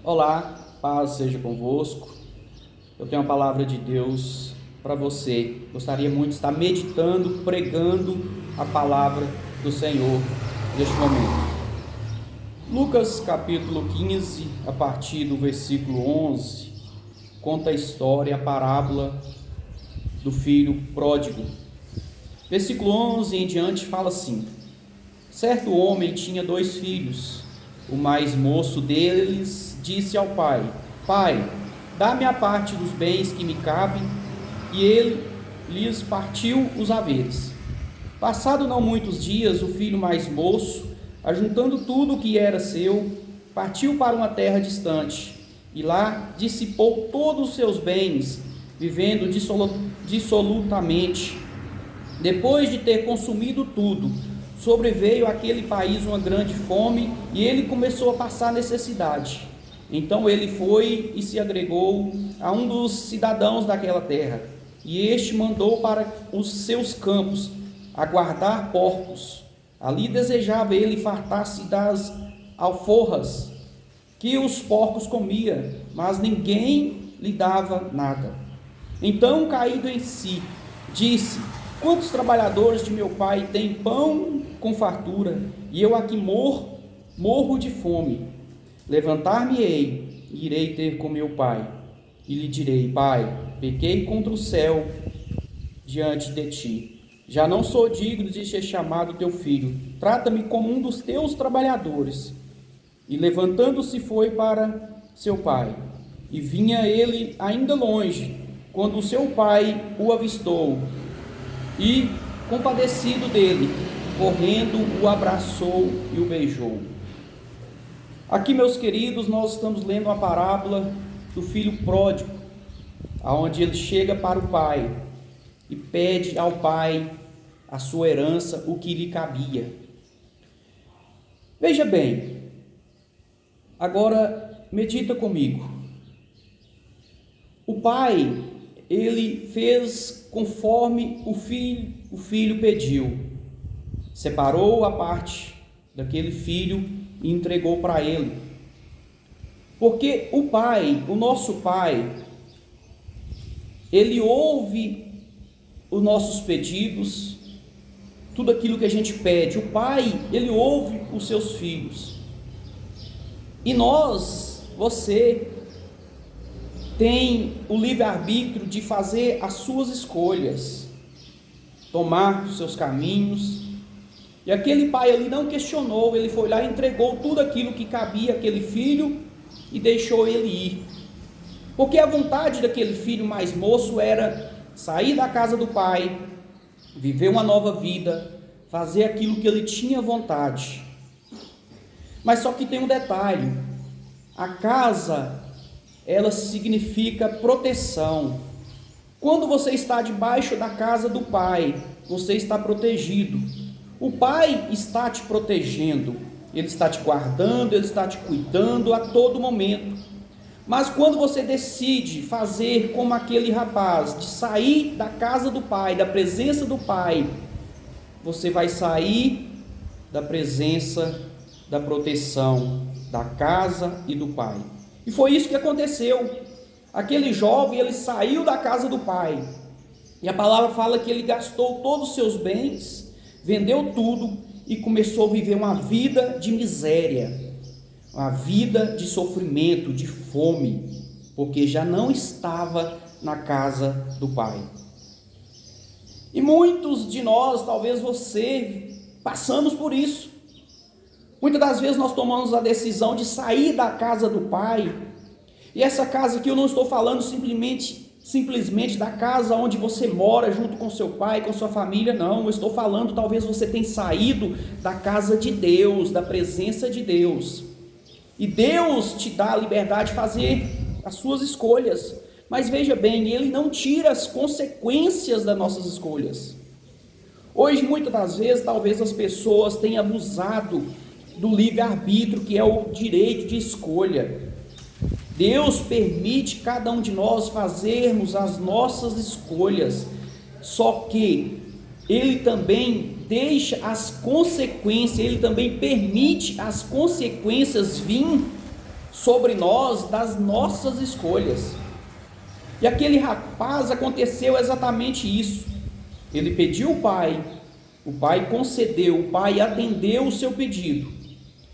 Olá, paz seja convosco. Eu tenho a palavra de Deus para você. Gostaria muito de estar meditando, pregando a palavra do Senhor neste momento. Lucas capítulo 15, a partir do versículo 11, conta a história, a parábola do filho pródigo. Versículo 11 em diante fala assim: certo homem tinha 2 filhos. O mais moço deles disse ao pai: Pai, dá-me a parte dos bens que me cabem. E ele lhes partiu os haveres. Passado não muitos dias, o filho mais moço, ajuntando tudo o que era seu, partiu para uma terra distante, e lá dissipou todos os seus bens, vivendo dissolutamente. Depois de ter consumido tudo, sobreveio àquele país uma grande fome, e ele começou a passar necessidade. Então ele foi e se agregou a um dos cidadãos daquela terra, e este mandou para os seus campos a guardar porcos. Ali desejava ele fartar-se das alforras que os porcos comiam, mas ninguém lhe dava nada. Então, caído em si, disse: quantos trabalhadores de meu pai têm pão com fartura, e eu aqui morro de fome? Levantar-me-ei, e irei ter com meu pai, e lhe direi: Pai, pequei contra o céu diante de ti. Já não sou digno de ser chamado teu filho. Trata-me como um dos teus trabalhadores. E levantando-se foi para seu pai. E vinha ele ainda longe, quando o seu pai o avistou, e, compadecido dele, correndo, o abraçou e o beijou. Aqui, meus queridos, nós estamos lendo uma parábola do filho pródigo, aonde ele chega para o pai e pede ao pai a sua herança, o que lhe cabia. Veja bem, agora medita comigo. O pai, ele fez conforme o filho pediu, separou a parte daquele filho e entregou para ele, porque o pai, o nosso pai, ele ouve os nossos pedidos, tudo aquilo que a gente pede. O pai, ele ouve os seus filhos, e nós, você, tem o livre-arbítrio de fazer as suas escolhas, tomar os seus caminhos. E aquele pai ali não questionou, ele foi lá e entregou tudo aquilo que cabia àquele filho e deixou ele ir, porque a vontade daquele filho mais moço era sair da casa do pai, viver uma nova vida, fazer aquilo que ele tinha vontade. Mas só que tem um detalhe: a casa, ela significa proteção. Quando você está debaixo da casa do pai, você está protegido. O pai está te protegendo, ele está te guardando, ele está te cuidando a todo momento. Mas quando você decide fazer como aquele rapaz, de sair da casa do pai, da presença do pai, você vai sair da presença, da proteção, da casa e do pai. E foi isso que aconteceu. Aquele jovem, ele saiu da casa do pai, e a palavra fala que ele gastou todos os seus bens, vendeu tudo e começou a viver uma vida de miséria, uma vida de sofrimento, de fome, porque já não estava na casa do pai. E muitos de nós, talvez você, passamos por isso. Muitas das vezes nós tomamos a decisão de sair da casa do pai, e essa casa aqui eu não estou falando simplesmente da casa onde você mora junto com seu pai, com sua família, não. Eu estou falando, talvez você tenha saído da casa de Deus, da presença de Deus, e Deus te dá a liberdade de fazer as suas escolhas, mas veja bem, Ele não tira as consequências das nossas escolhas. Hoje, muitas das vezes, talvez as pessoas tenham abusado do livre-arbítrio, que é o direito de escolha. Deus permite cada um de nós fazermos as nossas escolhas, só que Ele também deixa as consequências, Ele também permite as consequências vir sobre nós das nossas escolhas. E aquele rapaz, aconteceu exatamente isso. Ele pediu o pai concedeu, o pai atendeu o seu pedido.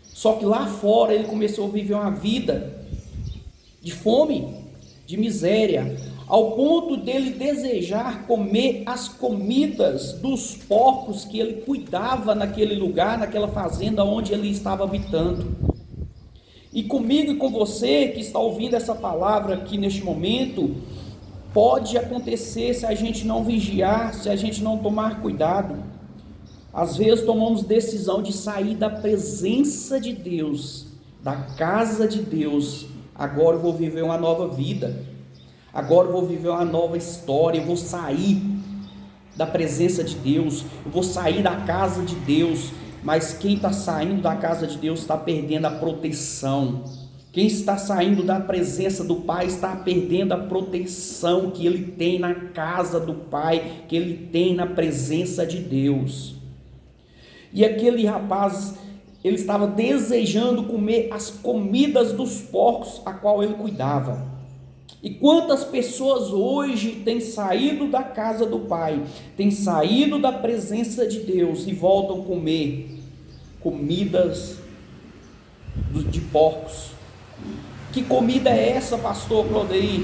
Só que lá fora ele começou a viver uma vida de fome, de miséria, ao ponto dele desejar comer as comidas dos porcos que ele cuidava naquele lugar, naquela fazenda onde ele estava habitando. E comigo e com você que está ouvindo essa palavra aqui neste momento, pode acontecer se a gente não vigiar, se a gente não tomar cuidado. Às vezes tomamos decisão de sair da presença de Deus, da casa de Deus. Agora eu vou viver uma nova vida, agora eu vou viver uma nova história, eu vou sair da presença de Deus, eu vou sair da casa de Deus. Mas quem está saindo da casa de Deus está perdendo a proteção. Quem está saindo da presença do Pai está perdendo a proteção que ele tem na casa do Pai, que ele tem na presença de Deus. E aquele rapaz, ele estava desejando comer as comidas dos porcos a qual ele cuidava. E quantas pessoas hoje têm saído da casa do Pai, têm saído da presença de Deus e voltam a comer comidas de porcos? Que comida é essa, pastor Claudeir?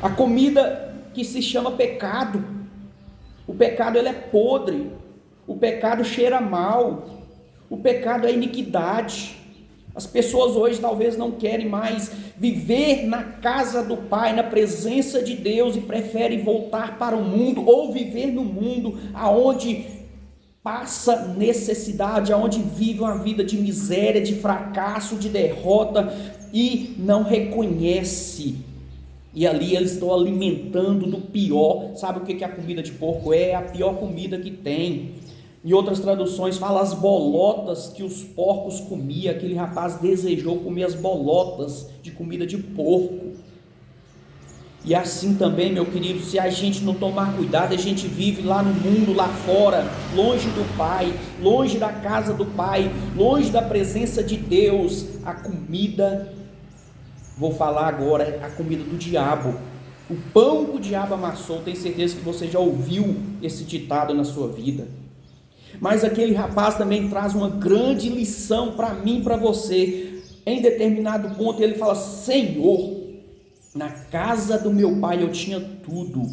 A comida que se chama pecado. O pecado, ele é podre. O pecado cheira mal. O pecado é iniquidade. As pessoas hoje talvez não querem mais viver na casa do Pai, na presença de Deus, e preferem voltar para o mundo, ou viver no mundo aonde passa necessidade, aonde vive uma vida de miséria, de fracasso, de derrota, e não reconhece. E ali eles estão alimentando do pior. Sabe o que a comida de porco é? É a pior comida que tem. Em outras traduções fala as bolotas que os porcos comiam. Aquele rapaz desejou comer as bolotas de comida de porco. E assim também, meu querido, se a gente não tomar cuidado, a gente vive lá no mundo, lá fora, longe do Pai, longe da casa do Pai, longe da presença de Deus. A comida, vou falar agora, a comida do diabo, o pão que o diabo amassou. Tenho certeza que você já ouviu esse ditado na sua vida. Mas aquele rapaz também traz uma grande lição para mim e para você. Em determinado ponto ele fala: Senhor, na casa do meu pai eu tinha tudo.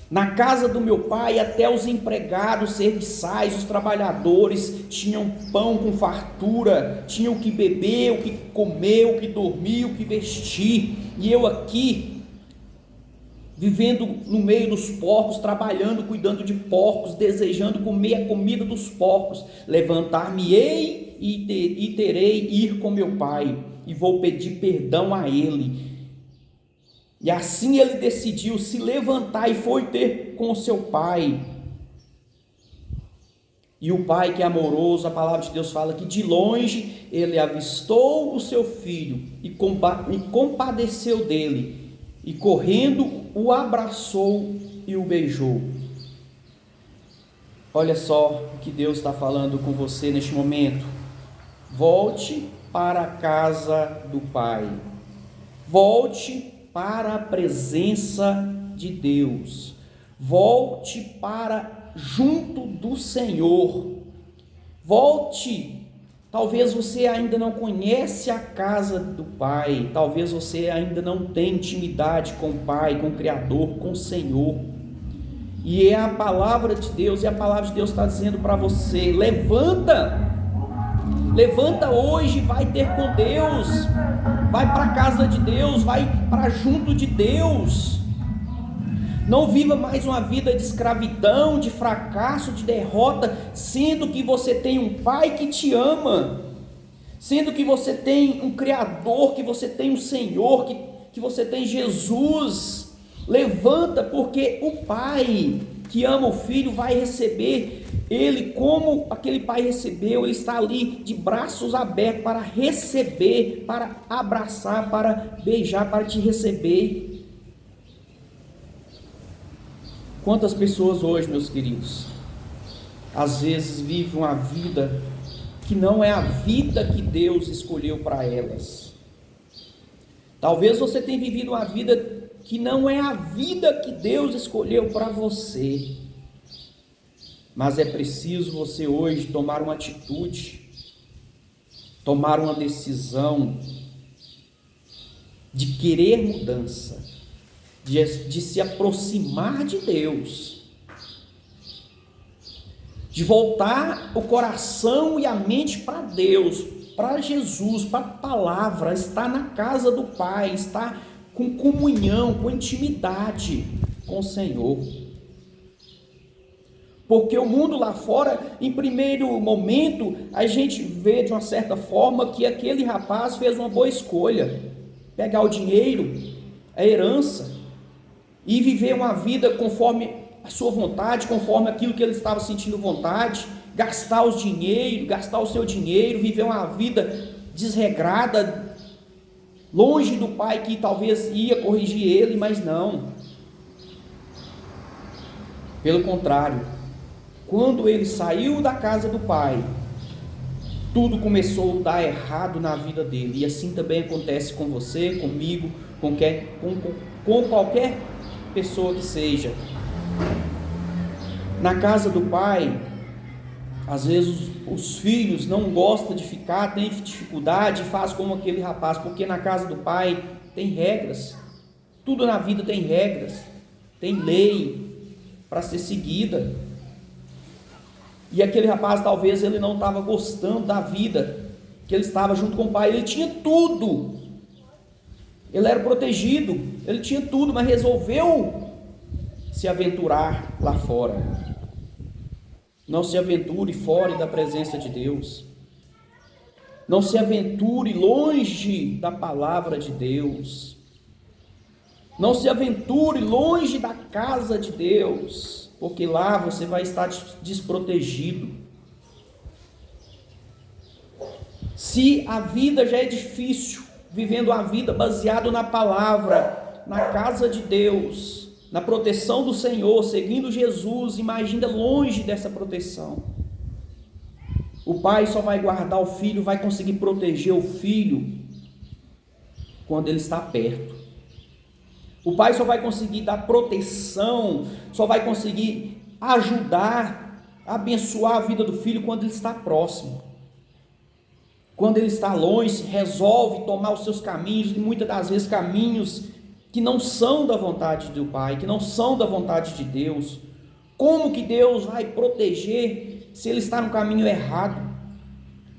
Na casa do meu pai até os empregados, serviçais, os trabalhadores tinham pão com fartura, tinham o que beber, o que comer, o que dormir, o que vestir. E eu aqui, vivendo no meio dos porcos, trabalhando, cuidando de porcos, desejando comer a comida dos porcos. Levantar-me-ei e terei ir com meu pai, e vou pedir perdão a ele. E assim ele decidiu se levantar e foi ter com seu pai. E o pai, que é amoroso, a palavra de Deus fala que de longe ele avistou o seu filho e compadeceu dele, e correndo o abraçou e o beijou. Olha só o que Deus está falando com você neste momento. Volte para a casa do Pai. Volte para a presença de Deus. Volte para junto do Senhor. Volte. Talvez você ainda não conhece a casa do Pai, talvez você ainda não tem intimidade com o Pai, com o Criador, com o Senhor. E é a palavra de Deus, e a palavra de Deus está dizendo para você: levanta hoje, vai ter com Deus, vai para a casa de Deus, vai para junto de Deus. Não viva mais uma vida de escravidão, de fracasso, de derrota, sendo que você tem um Pai que te ama, sendo que você tem um Criador, que você tem um Senhor, que você tem Jesus. Levanta, porque o Pai que ama o Filho vai receber ele como aquele Pai recebeu. Ele está ali de braços abertos para receber, para abraçar, para beijar, para te receber. Quantas pessoas hoje, meus queridos, às vezes vivem uma vida que não é a vida que Deus escolheu para elas. Talvez você tenha vivido uma vida que não é a vida que Deus escolheu para você. Mas é preciso você hoje tomar uma atitude, tomar uma decisão de querer mudança, de se aproximar de Deus, de voltar o coração e a mente para Deus, para Jesus, para a palavra, estar na casa do Pai, estar com comunhão, com intimidade com o Senhor. Porque o mundo lá fora, em primeiro momento, a gente vê de uma certa forma que aquele rapaz fez uma boa escolha, pegar o dinheiro, a herança, e viver uma vida conforme a sua vontade, conforme aquilo que ele estava sentindo vontade, gastar o seu dinheiro, viver uma vida desregrada, longe do pai que talvez ia corrigir ele, mas não. Pelo contrário, quando ele saiu da casa do pai, tudo começou a dar errado na vida dele, e assim também acontece com você, comigo, com qualquer pessoa que seja. Na casa do pai, às vezes os filhos não gostam de ficar, têm dificuldade, faz como aquele rapaz, porque na casa do pai tem regras, tudo na vida tem regras, tem lei para ser seguida. E aquele rapaz, talvez ele não estava gostando da vida, que ele estava junto com o pai, ele tinha tudo, ele era protegido, ele tinha tudo, mas resolveu se aventurar lá fora. Não se aventure fora da presença de Deus, não se aventure longe da palavra de Deus, não se aventure longe da casa de Deus, porque lá você vai estar desprotegido. Se a vida já é difícil, vivendo a vida baseada na palavra, na casa de Deus, na proteção do Senhor, seguindo Jesus, imagina longe dessa proteção. O pai só vai guardar o filho, vai conseguir proteger o filho quando ele está perto. O pai só vai conseguir dar proteção, só vai conseguir ajudar, abençoar a vida do filho quando ele está próximo. Quando ele está longe, resolve tomar os seus caminhos, e muitas das vezes caminhos que não são da vontade do pai, que não são da vontade de Deus. Como que Deus vai proteger se ele está no caminho errado,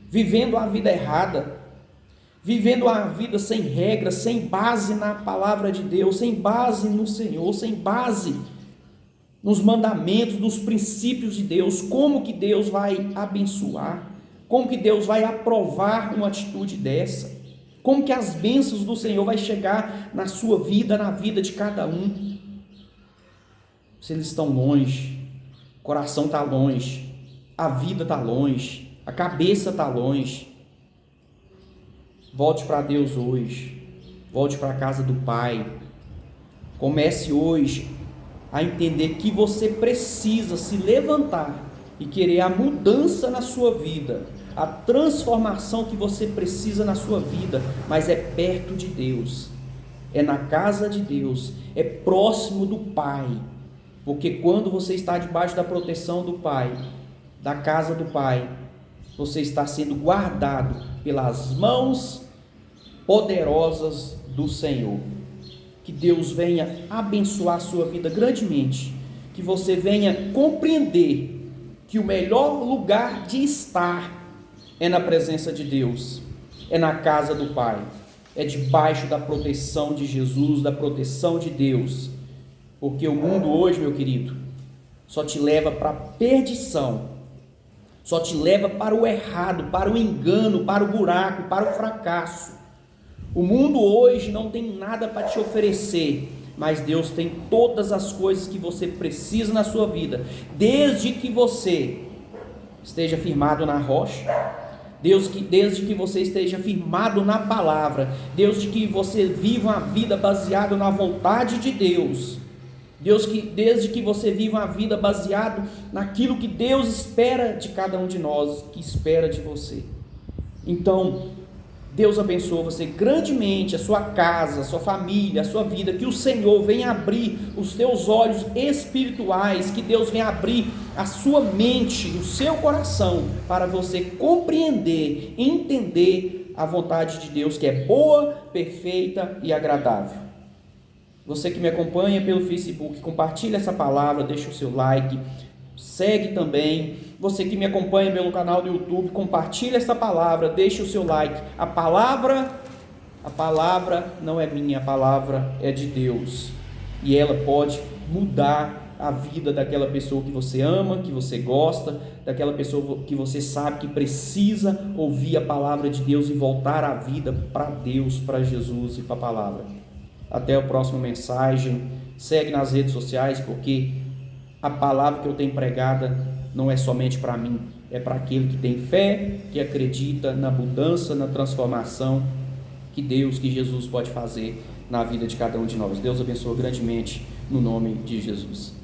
vivendo a vida errada, vivendo a vida sem regras, sem base na palavra de Deus, sem base no Senhor, sem base nos mandamentos, nos princípios de Deus? Como que Deus vai abençoar? Como que Deus vai aprovar uma atitude dessa? Como que as bênçãos do Senhor vai chegar na sua vida, na vida de cada um? Se eles estão longe, o coração está longe, a vida está longe, a cabeça está longe. Volte para Deus hoje, volte para a casa do Pai. Comece hoje a entender que você precisa se levantar e querer a mudança na sua vida, a transformação que você precisa na sua vida, mas é perto de Deus, é na casa de Deus, é próximo do Pai, porque quando você está debaixo da proteção do Pai, da casa do Pai, você está sendo guardado pelas mãos poderosas do Senhor. Que Deus venha abençoar a sua vida grandemente, que você venha compreender que o melhor lugar de estar é na presença de Deus, é na casa do Pai, é debaixo da proteção de Jesus, da proteção de Deus, porque o mundo hoje, meu querido, só te leva para a perdição, só te leva para o errado, para o engano, para o buraco, para o fracasso. O mundo hoje não tem nada para te oferecer, mas Deus tem todas as coisas que você precisa na sua vida, desde que você esteja firmado na rocha, desde que você esteja firmado na palavra, desde que você viva uma vida baseada na vontade de Deus. Deus, que desde que você viva uma vida baseado naquilo que Deus espera de cada um de nós, que espera de você. Então, Deus abençoe você grandemente, a sua casa, a sua família, a sua vida, que o Senhor venha abrir os teus olhos espirituais, que Deus venha abrir a sua mente, o seu coração, para você compreender, entender a vontade de Deus, que é boa, perfeita e agradável. Você que me acompanha pelo Facebook, compartilha essa palavra, deixa o seu like, segue também. Você que me acompanha pelo canal do YouTube, compartilha essa palavra, deixa o seu like. A palavra não é minha, a palavra é de Deus, e ela pode mudar a vida daquela pessoa que você ama, que você gosta, daquela pessoa que você sabe que precisa ouvir a palavra de Deus e voltar a vida para Deus, para Jesus e para a palavra. Até a próxima mensagem. Segue nas redes sociais, porque a palavra que eu tenho pregada não é somente para mim, é para aquele que tem fé, que acredita na mudança, na transformação que Deus, que Jesus pode fazer na vida de cada um de nós. Deus abençoe grandemente no nome de Jesus.